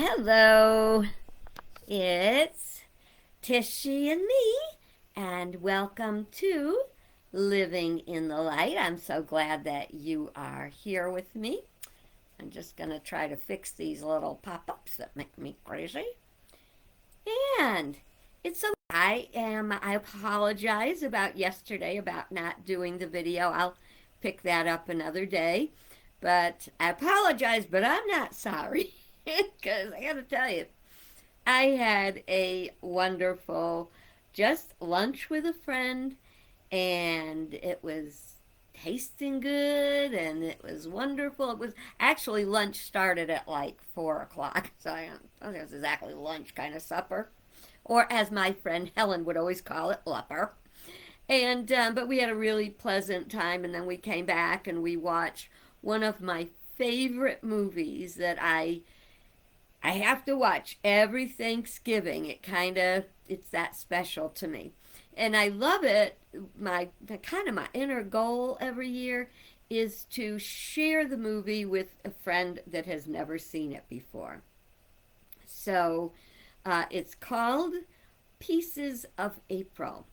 Hello, it's Tishy and me, and welcome to Living in the Light. I'm so glad that you are here with me. I'm just going to try to fix these little pop ups that make me crazy. And it's so I apologize about yesterday about not doing the video. I'll pick that up another day. But I apologize, but I'm not sorry. Because I got to tell you, I had a wonderful just lunch with a friend, and it was tasting good and it was wonderful. It was actually lunch started at like 4 o'clock, so I don't think it was exactly lunch, kind of supper, or as my friend Helen would always call it, lupper. And but we had a really pleasant time, and then we came back and we watched one of my favorite movies that I have to watch every Thanksgiving. It's that special to me. And I love it. My inner goal every year is to share the movie with a friend that has never seen it before. So it's called Pieces of April.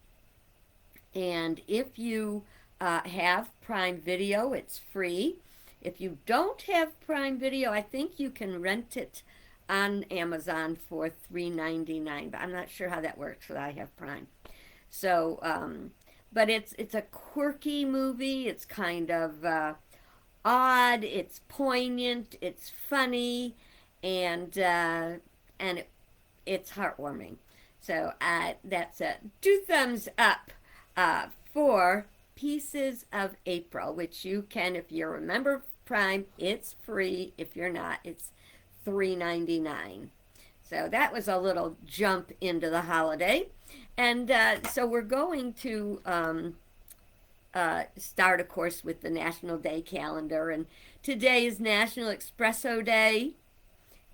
And if you have Prime Video, it's free. If you don't have Prime Video, I think you can rent it on Amazon for $3.99, but I'm not sure how that works because I have Prime. So, but it's a quirky movie. It's kind of odd. It's poignant. It's funny, and it's heartwarming. So that's a 2 thumbs up for Pieces of April, which you can, if you're a member of Prime, it's free. If you're not, it's $3.99. So that was a little jump into the holiday. And so we're going to start, of course, with the National Day calendar. And today is National Espresso Day.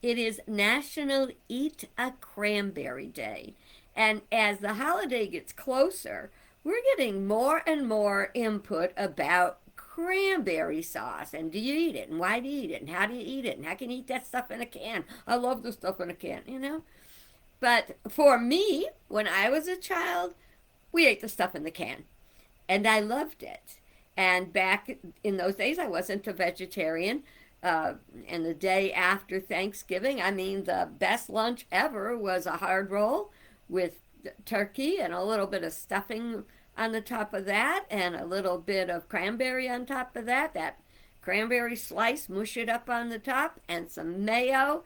It is National Eat a Cranberry Day. And as the holiday gets closer, we're getting more and more input about cranberry sauce, and do you eat it, and why do you eat it, and how do you eat it, and how can you eat that stuff in a can? I love the stuff in a can. But for me, when I was a child, we ate the stuff in the can, and I loved it. And back in those days, I wasn't a vegetarian. And the day after Thanksgiving, I mean, the best lunch ever was a hard roll with turkey and a little bit of stuffing on the top of that, and a little bit of cranberry on top of that. That cranberry slice, mush it up on the top, and some mayo.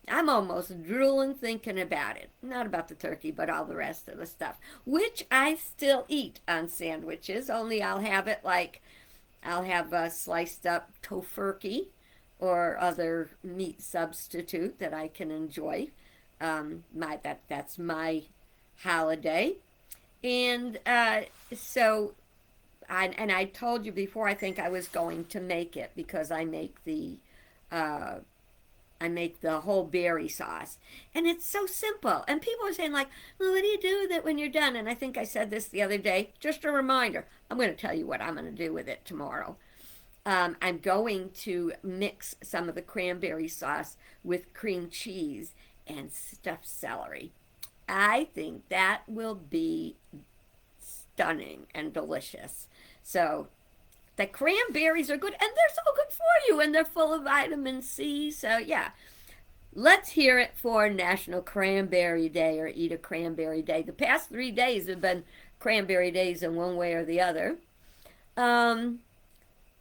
I'm almost drooling thinking about it. Not about the turkey, but all the rest of the stuff, which I still eat on sandwiches, only I'll have a sliced up tofurkey or other meat substitute that I can enjoy. That's my holiday. And I told you before, I think I was going to make it because uh, I make the whole berry sauce, and it's so simple. And people are saying like, "Well, what do you do with it when you're done?" And I think I said this the other day. Just a reminder. I'm going to tell you what I'm going to do with it tomorrow. I'm going to mix some of the cranberry sauce with cream cheese and stuffed celery. I think that will be stunning and delicious. So the cranberries are good, and they're so good for you, and they're full of vitamin C. So yeah, let's hear it for National Cranberry Day, or Eat a Cranberry Day. The past 3 days have been cranberry days in one way or the other. Um,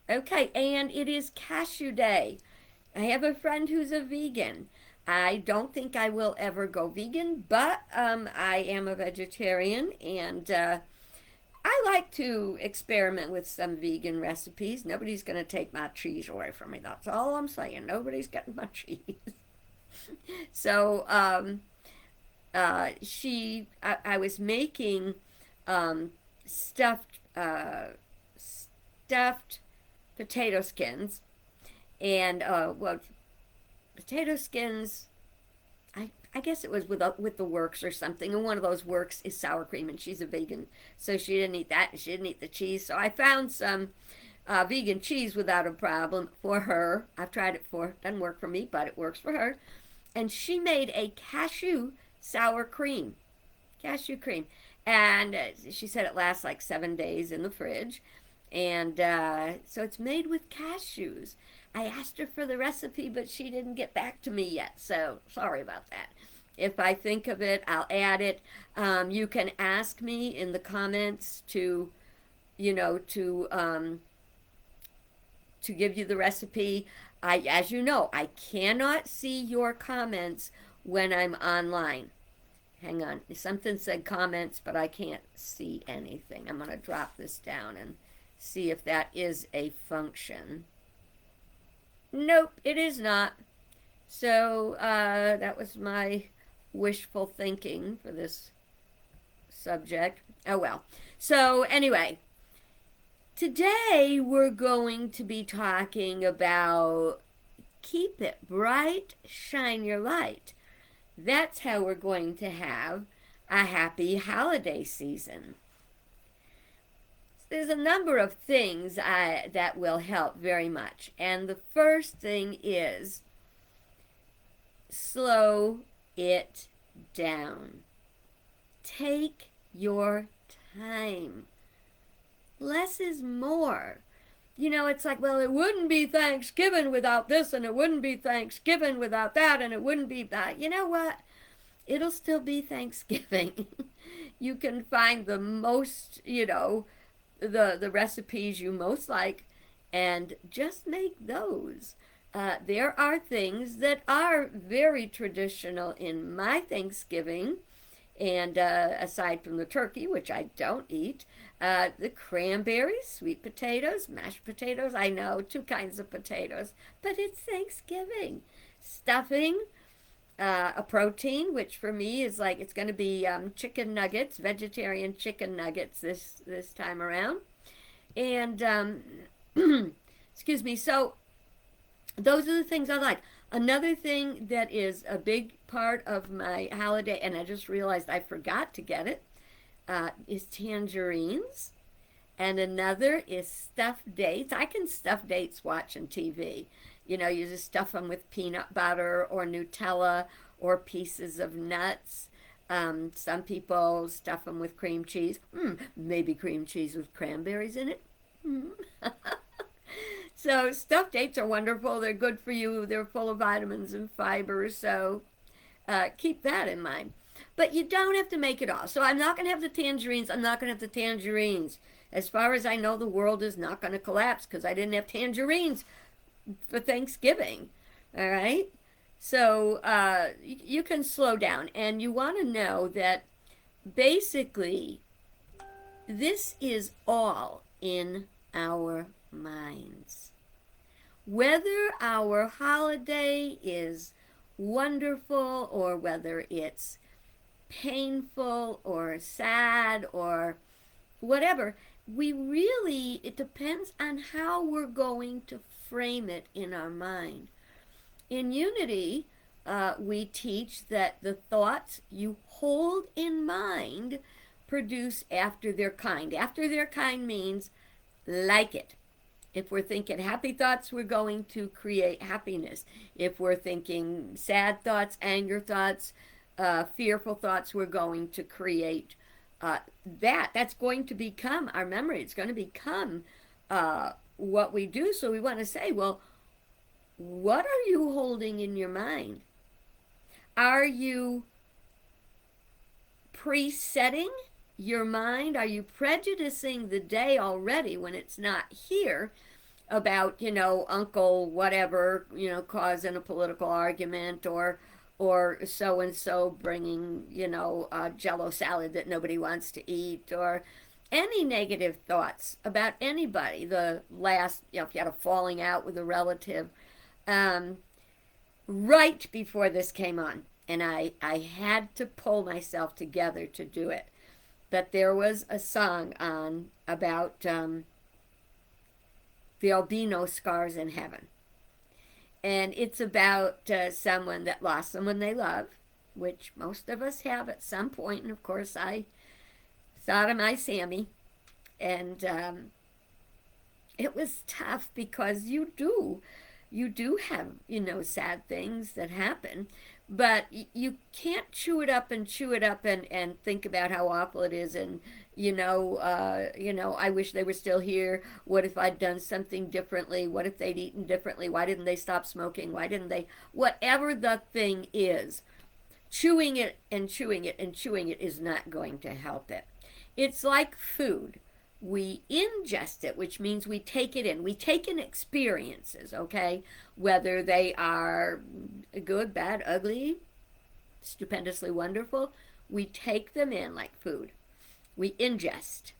okay, and it is Cashew Day. I have a friend who's a vegan. I don't think I will ever go vegan, but I am a vegetarian, and I like to experiment with some vegan recipes. Nobody's going to take my cheese away from me. That's all I'm saying. Nobody's getting my cheese. So I was making um, stuffed stuffed potato skins, and well, potato skins. I guess it was with the works or something, and one of those works is sour cream, and she's a vegan, so she didn't eat that, and she didn't eat the cheese. So I found some vegan cheese without a problem for her. I've tried it for, doesn't work for me, but it works for her. and she made a cashew sour cream. Cashew cream. And she said it lasts like 7 days in the fridge. And so it's made with cashews. I asked her for the recipe, but she didn't get back to me yet. So sorry about that. If I think of it, I'll add it. You can ask me in the comments to, you know, to give you the recipe. As you know, I cannot see your comments when I'm online. Hang on, something said comments, but I can't see anything. I'm going to drop this down and see if that is a function. Nope, it is not. So that was my wishful thinking for this subject. Oh well. So anyway, today we're going to be talking about keep it bright, shine your light. That's how we're going to have a happy holiday season. There's a number of things that will help very much. And the first thing is slow it down. Take your time. Less is more. You know, it's like, well, it wouldn't be Thanksgiving without this, and it wouldn't be Thanksgiving without that, and it wouldn't be that. You know what? It'll still be Thanksgiving. You can find the most, you know, the recipes you most like, and just make those. There are things that are very traditional in my Thanksgiving, and aside from the turkey, which I don't eat, the cranberries, sweet potatoes, mashed potatoes. I know, two kinds of potatoes, but it's Thanksgiving. Stuffing, a protein, which for me is like it's going to be chicken nuggets, vegetarian chicken nuggets this time around, and excuse me. So those are the things I like. Another thing that is a big part of my holiday, and I just realized I forgot to get it, is tangerines. And another is stuffed dates. I can stuff dates watching TV. You know, you just stuff them with peanut butter or Nutella or pieces of nuts. Some people stuff them with cream cheese. Maybe cream cheese with cranberries in it. So stuffed dates are wonderful. They're good for you. They're full of vitamins and fiber. So keep that in mind. But you don't have to make it all. So I'm not going to have the tangerines. I'm not going to have the tangerines. As far as I know, the world is not going to collapse because I didn't have tangerines for Thanksgiving. All right? So you can slow down. And you want to know that basically this is all in our minds. Whether our holiday is wonderful or whether it's painful or sad or whatever, it depends on how we're going to frame it in our mind. In Unity, we teach that the thoughts you hold in mind produce after their kind. After their kind means like it. If we're thinking happy thoughts, we're going to create happiness. If we're thinking sad thoughts, anger thoughts, fearful thoughts, we're going to create that. That's going to become our memory. It's going to become what we do. So we want to say, well, what are you holding in your mind? Are you presetting your mind? Are you prejudicing the day already when it's not here about, you know, uncle whatever, you know, causing a political argument or so and so bringing, you know, jello salad that nobody wants to eat, or any negative thoughts about anybody. The last, you know, if you had a falling out with a relative, right before this came on, and I had to pull myself together to do it. But there was a song on about there'll be no scars in heaven. And it's about someone that lost someone they love, which most of us have at some point. And of course, I thought of my Sammy. And it was tough because you do. you do have, sad things that happen, but you can't chew it up and chew it up and think about how awful it is, and I wish they were still here. What if I'd done something differently? What if they'd eaten differently? Why didn't they stop smoking? Why didn't they? Whatever the thing is, chewing it and chewing it and chewing it is not going to help it. It's like food. We ingest it, which means we take it in. We take in experiences, okay? Whether they are good, bad, ugly, stupendously wonderful, we take them in like food. We ingest.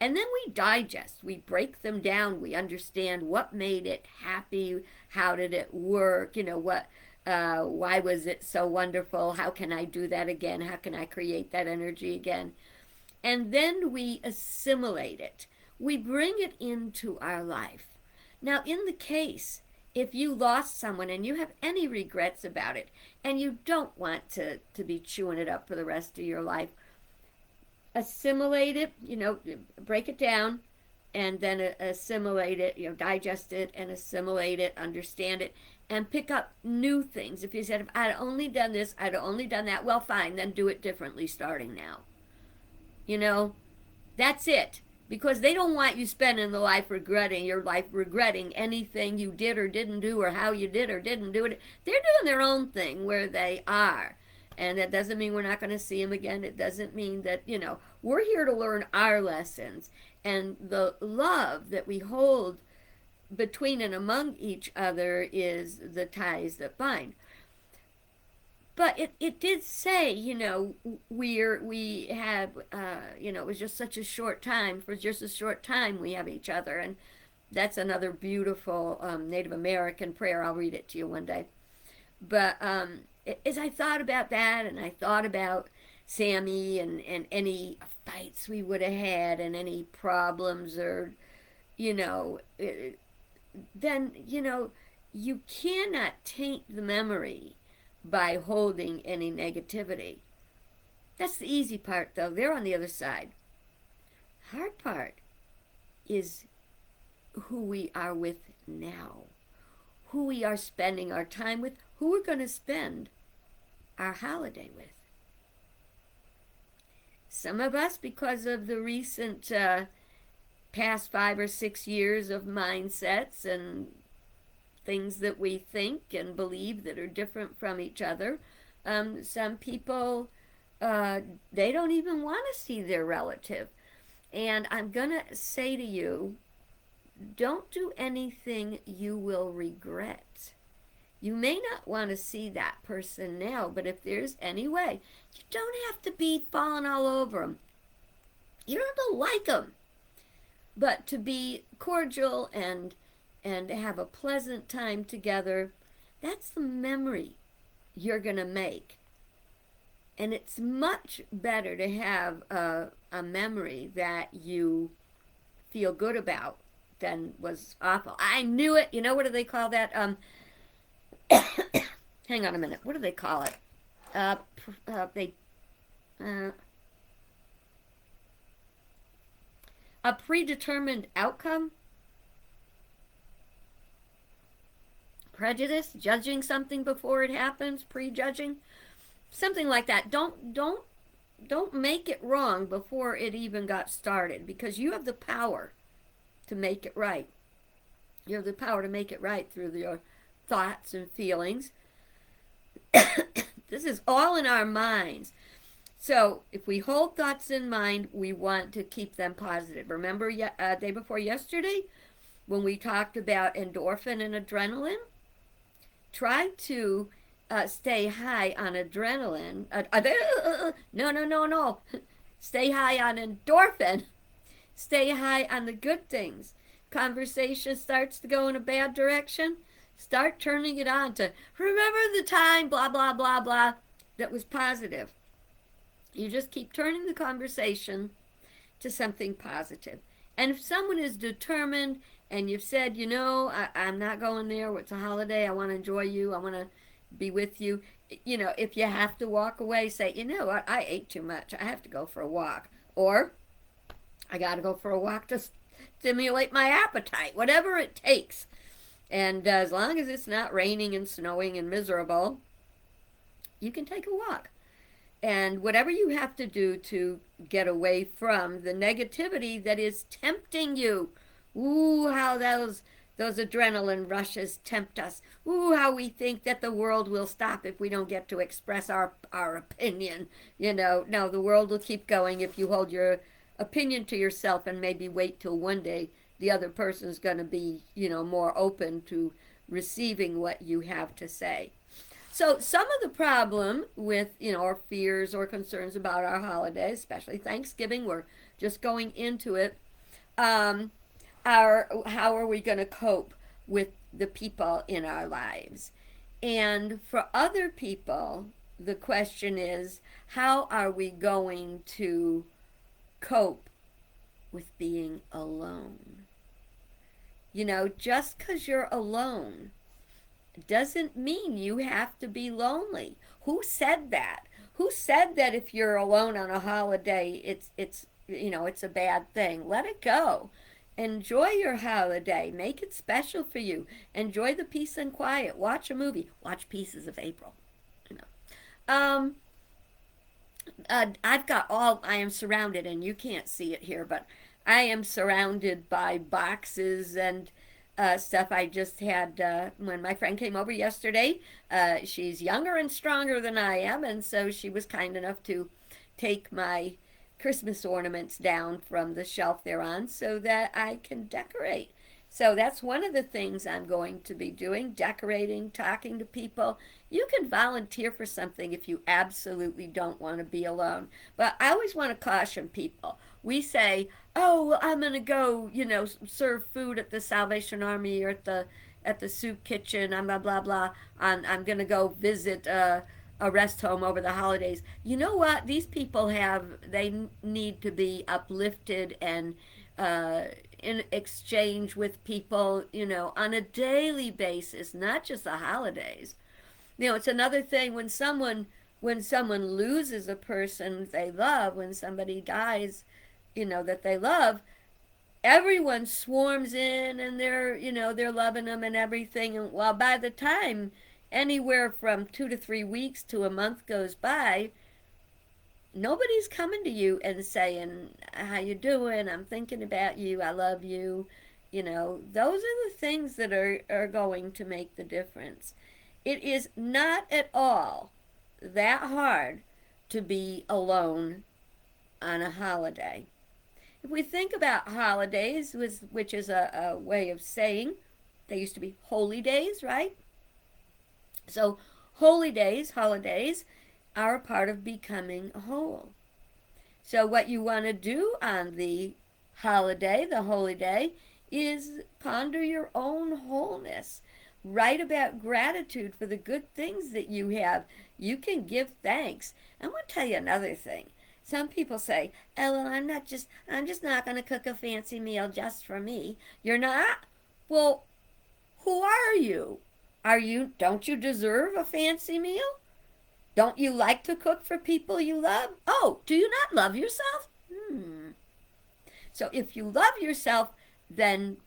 And then we digest. We break them down. We understand what made it happy. How did it work? Why was it so wonderful? How can I do that again? How can I create that energy again? And then we assimilate it. We bring it into our life. Now, in the case, if you lost someone and you have any regrets about it, and you don't want to be chewing it up for the rest of your life, assimilate it, break it down, and then assimilate it, digest it and assimilate it, understand it, and pick up new things. If you said, if I'd only done this, I'd only done that, well, fine, then do it differently starting now. That's it. Because they don't want you spending your life regretting anything you did or didn't do, or how you did or didn't do it. They're doing their own thing where they are. And that doesn't mean we're not going to see them again. It doesn't mean that, we're here to learn our lessons. And the love that we hold between and among each other is the ties that bind. But it did say, we have, it was just such a short time. For just a short time, we have each other. And that's another beautiful Native American prayer. I'll read it to you one day. But as I thought about that, and I thought about Sammy and any fights we would have had and any problems, or, then, you cannot taint the memory by holding any negativity. That's the easy part, though. They're on the other side. Hard part is who we are with now, who we are spending our time with, who we're going to spend our holiday with. Some of us, because of the recent past 5 or 6 years of mindsets and things that we think and believe that are different from each other. Some people, they don't even want to see their relative. And I'm going to say to you, don't do anything you will regret. You may not want to see that person now, but if there's any way, you don't have to be falling all over them. You don't have to like them. But to be cordial and have a pleasant time together, that's the memory you're going to make. And it's much better to have a memory that you feel good about than was awful. I knew it. What do they call that? Hang on a minute. What do they call it? A predetermined outcome? Prejudice, judging something before it happens, prejudging, something like that. Don't make it wrong before it even got started, because you have the power to make it right. You have the power to make it right through your thoughts and feelings. This is all in our minds. So if we hold thoughts in mind, we want to keep them positive. Remember day before yesterday when we talked about endorphin and adrenaline? Try to stay high on adrenaline. No. Stay high on endorphin. Stay high on the good things. Conversation starts to go in a bad direction. Start turning it on to remember the time, blah, blah, blah, blah, that was positive. You just keep turning the conversation to something positive. And if someone is determined and you've said, I'm not going there, it's a holiday, I want to enjoy you, I want to be with you, if you have to walk away, say, what, I ate too much, I have to go for a walk. Or, I got to go for a walk to stimulate my appetite, whatever it takes. And as long as it's not raining and snowing and miserable, you can take a walk. And whatever you have to do to get away from the negativity that is tempting you. Ooh, how those adrenaline rushes tempt us. Ooh, how we think that the world will stop if we don't get to express our opinion. No, the world will keep going if you hold your opinion to yourself and maybe wait till one day the other person's going to be, more open to receiving what you have to say. So some of the problem with, our fears or concerns about our holidays, especially Thanksgiving, we're just going into it, um, are how are we going to cope with the people in our lives? And for other people, the question is, how are we going to cope with being alone? Just because you're alone doesn't mean you have to be lonely. Who said that? Who said that if you're alone on a holiday, it's a bad thing? Let it go. Enjoy your holiday. Make it special for you. Enjoy the peace and quiet. Watch a movie. Watch Pieces of April. You know. I am surrounded, and you can't see it here, but I am surrounded by boxes and stuff. I just had, when my friend came over yesterday, she's younger and stronger than I am, and so she was kind enough to take my Christmas ornaments down from the shelf they're on so that I can decorate. So that's one of the things I'm going to be doing, decorating, talking to people. You can volunteer for something if you absolutely don't want to be alone. But I always want to caution people. We say, oh, well, I'm going to go, serve food at the Salvation Army or at the soup kitchen, blah, blah, blah. I'm going to go visit a rest home over the holidays. You know what? These people they need to be uplifted and uh, in exchange with people, on a daily basis, not just the holidays. It's another thing when someone loses a person they love, when somebody dies, that they love, everyone swarms in and they're loving them and everything. And well, by the time anywhere from 2 to 3 weeks to a month goes by, nobody's coming to you and saying, how you doing? I'm thinking about you. I love you. Those are the things that are going to make the difference. It is not at all that hard to be alone on a holiday. If we think about holidays, which is a way of saying, they used to be holy days, right? So holy days, holidays, are a part of becoming whole. So what you want to do on the holy day, is ponder your own wholeness. Write about gratitude for the good things that you have. You can give thanks. I want to tell you another thing. Some people say, Ellen, I'm just not going to cook a fancy meal just for me. You're not? Well, who are you? Don't you deserve a fancy meal? Don't you like to cook for people you love? Oh, do you not love yourself? So if you love yourself, then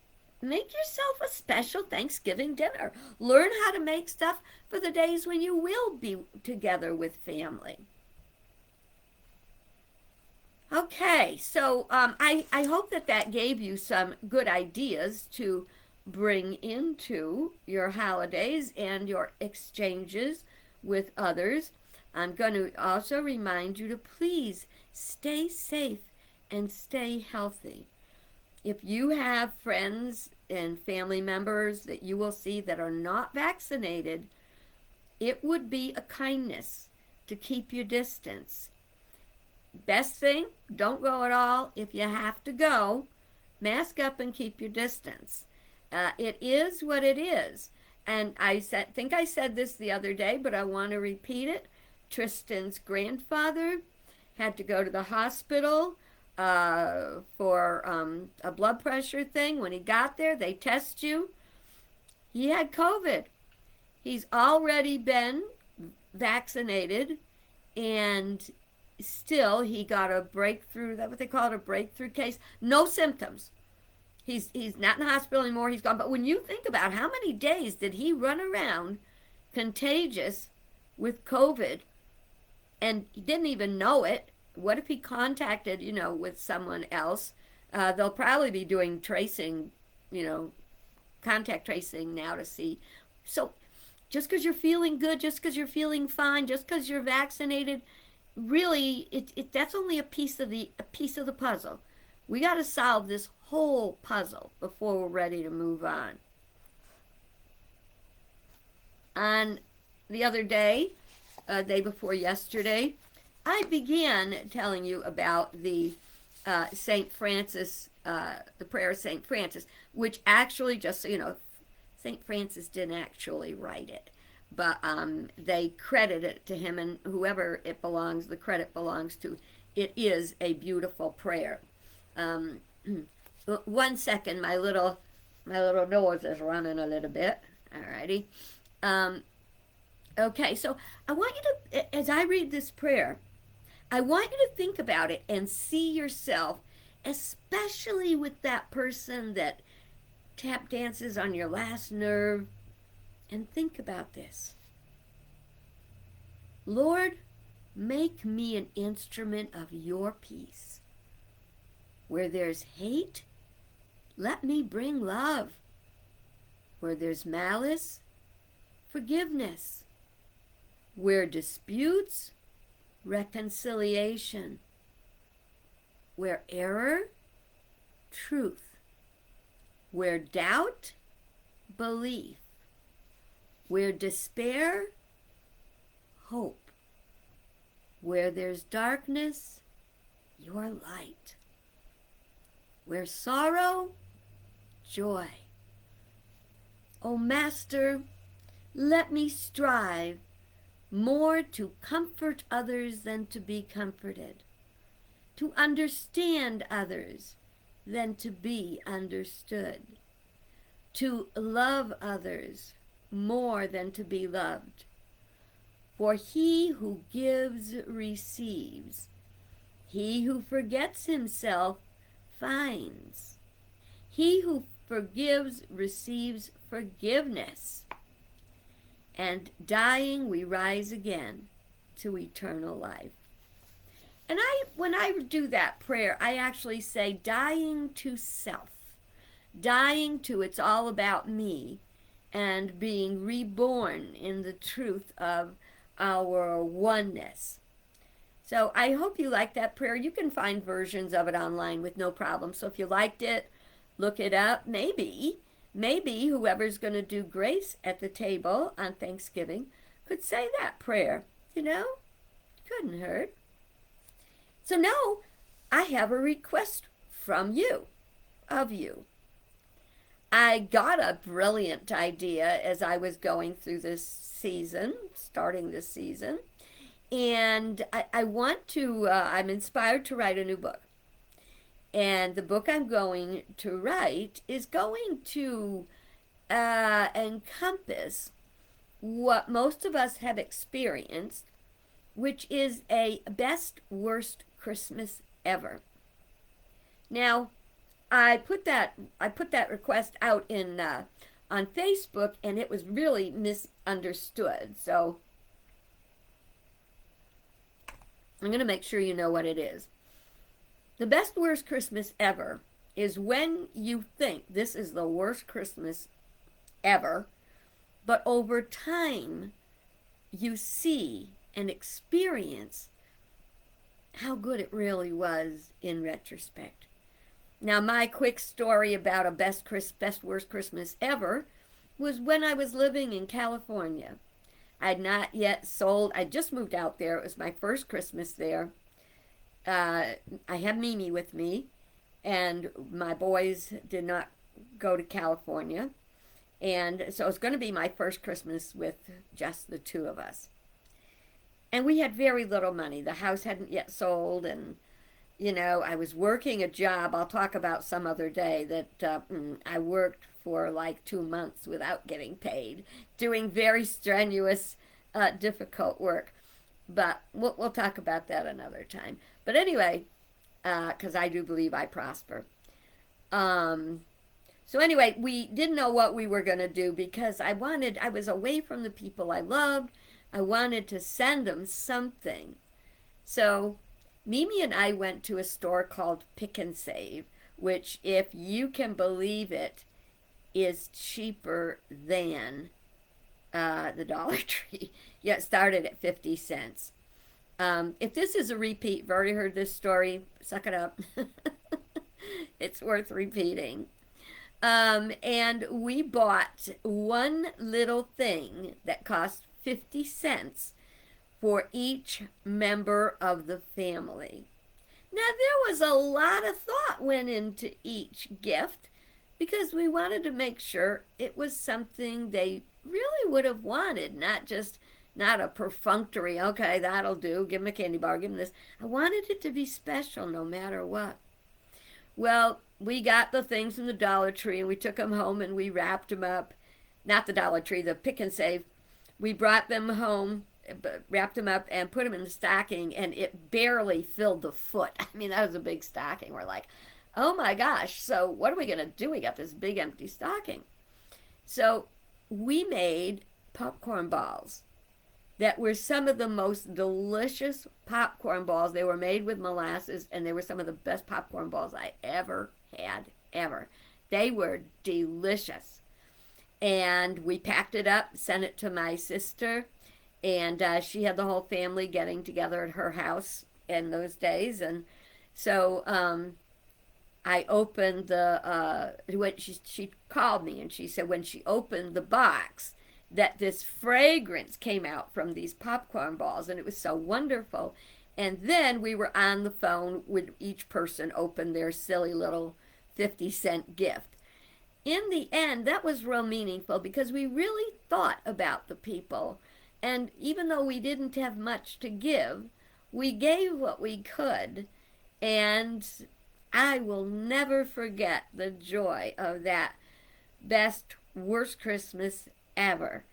make yourself a special Thanksgiving dinner. Learn how to make stuff for the days when you will be together with family. Okay, so I hope that gave you some good ideas to bring into your holidays and your exchanges with others. I'm going to also remind you to please stay safe and stay healthy. If you have friends and family members that you will see that are not vaccinated, it would be a kindness to keep your distance. Best thing, don't go at all. If you have to go, mask up and keep your distance. It is what it is. And think I said this the other day, but I want to repeat it. Tristan's grandfather had to go to the hospital for a blood pressure thing. When he got there, they test you. He had COVID. He's already been vaccinated, and still he got a breakthrough. That's what they call it, a breakthrough case. No symptoms. He's not in the hospital anymore. He's gone. But when you think about how many days did he run around contagious with COVID and he didn't even know it? What if he contacted, with someone else? They'll probably be doing tracing, you know, contact tracing now to see. So just because you're feeling good, just because you're feeling fine, just because you're vaccinated, really, that's only a piece of the puzzle. We got to solve this whole puzzle before we're ready to move on. On the other day, day before yesterday, I began telling you about the St. Francis, the prayer of St. Francis, which actually, just so you know, St. Francis didn't actually write it, but they credit it to him, and whoever it belongs, the credit belongs to. It is a beautiful prayer. Um, 1 second, my little nose is running a little bit. Alrighty. Um, okay, so I want you to, as I read this prayer, I want you to think about it and see yourself, especially with that person that tap dances on your last nerve, and think about this. Lord, make me an instrument of your peace. Where there's hate, let me bring love. Where there's malice, forgiveness. Where disputes, reconciliation. Where error, truth. Where doubt, belief. Where despair, hope. Where there's darkness, your light. Where sorrow, joy. O Master, let me strive more to comfort others than to be comforted, to understand others than to be understood, to love others more than to be loved. For he who gives receives. He who forgets himself finds. He who forgives receives forgiveness. And dying, we rise again to eternal life. And when I do that prayer, I actually say dying to self, dying to it's all about me, and being reborn in the truth of our oneness. So I hope you like that prayer. You can find versions of it online with no problem. So if you liked it, look it up. Maybe whoever's going to do grace at the table on Thanksgiving could say that prayer. Couldn't hurt. So now I have a request from you, of you. I got a brilliant idea as I was going through this season, starting this season. And I want to, I'm inspired to write a new book. And the book I'm going to write is going to encompass what most of us have experienced, which is a best worst Christmas ever. Now, I put that request out in on Facebook, and it was really misunderstood. So I'm going to make sure you know what it is. The best worst Christmas ever is when you think this is the worst Christmas ever, but over time you see and experience how good it really was in retrospect. Now, my quick story about a best worst Christmas ever was when I was living in California. I'd not yet sold. I just moved out there. It was my first Christmas there. I had Mimi with me, and my boys did not go to California. And so it was going to be my first Christmas with just the two of us. And we had very little money. The house hadn't yet sold, and I was working a job I'll talk about some other day that I worked for like 2 months without getting paid, doing very strenuous, difficult work. But we'll talk about that another time. But anyway, because I do believe I prosper. So anyway, we didn't know what we were going to do because I was away from the people I loved. I wanted to send them something. So Mimi and I went to a store called Pick and Save, which, if you can believe it, is cheaper than the Dollar Tree. Yeah, it started at 50 cents. If this is a repeat, you've already heard this story, suck it up. It's worth repeating. And we bought one little thing that cost 50 cents for each member of the family. Now, there was a lot of thought went into each gift because we wanted to make sure it was something they really would have wanted, not a perfunctory, okay, that'll do, give them a candy bar, give them this. I wanted it to be special no matter what. Well, we got the things from the Dollar Tree and we took them home and we wrapped them up. Not the Dollar Tree, the Pick and Save. We brought them home, wrapped them up, and put them in the stocking, and it barely filled the foot. I mean, that was a big stocking. We're like, oh my gosh, so what are we going to do? We got this big empty stocking. So we made popcorn balls that were some of the most delicious popcorn balls. They were made with molasses, and they were some of the best popcorn balls I ever had, ever. They were delicious. And we packed it up, sent it to my sister, and she had the whole family getting together at her house in those days. And so I opened when she called me, and she said when she opened the box, that this fragrance came out from these popcorn balls, and it was so wonderful. And then we were on the phone with each person open their silly little 50-cent gift. In the end, that was real meaningful because we really thought about the people. And even though we didn't have much to give, we gave what we could. And I will never forget the joy of that best, worst Christmas ever.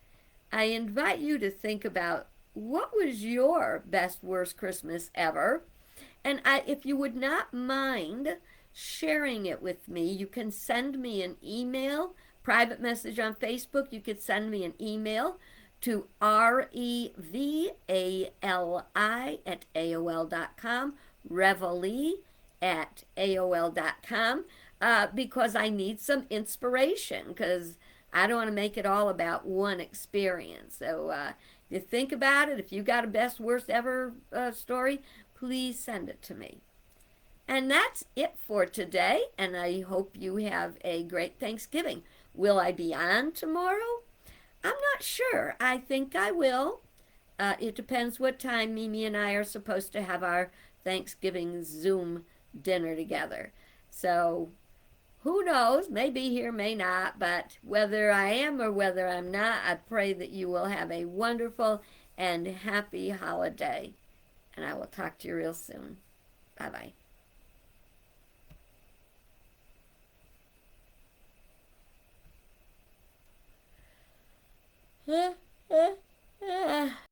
I invite you to think about what was your best, worst Christmas ever. And if you would not mind sharing it with me, you can send me an email, private message on Facebook. You could send me an email to revali@aol.com, reveille@aol.com, because I need some inspiration, because I don't want to make it all about one experience. So you think about it. If you got a best, worst ever story, please send it to me. And that's it for today, and I hope you have a great Thanksgiving. Will I be on tomorrow? I'm not sure. I think I will. It depends what time Mimi and I are supposed to have our Thanksgiving Zoom dinner together. So who knows? May be here, may not. But whether I am or whether I'm not, I pray that you will have a wonderful and happy holiday. And I will talk to you real soon. Bye-bye. Huh?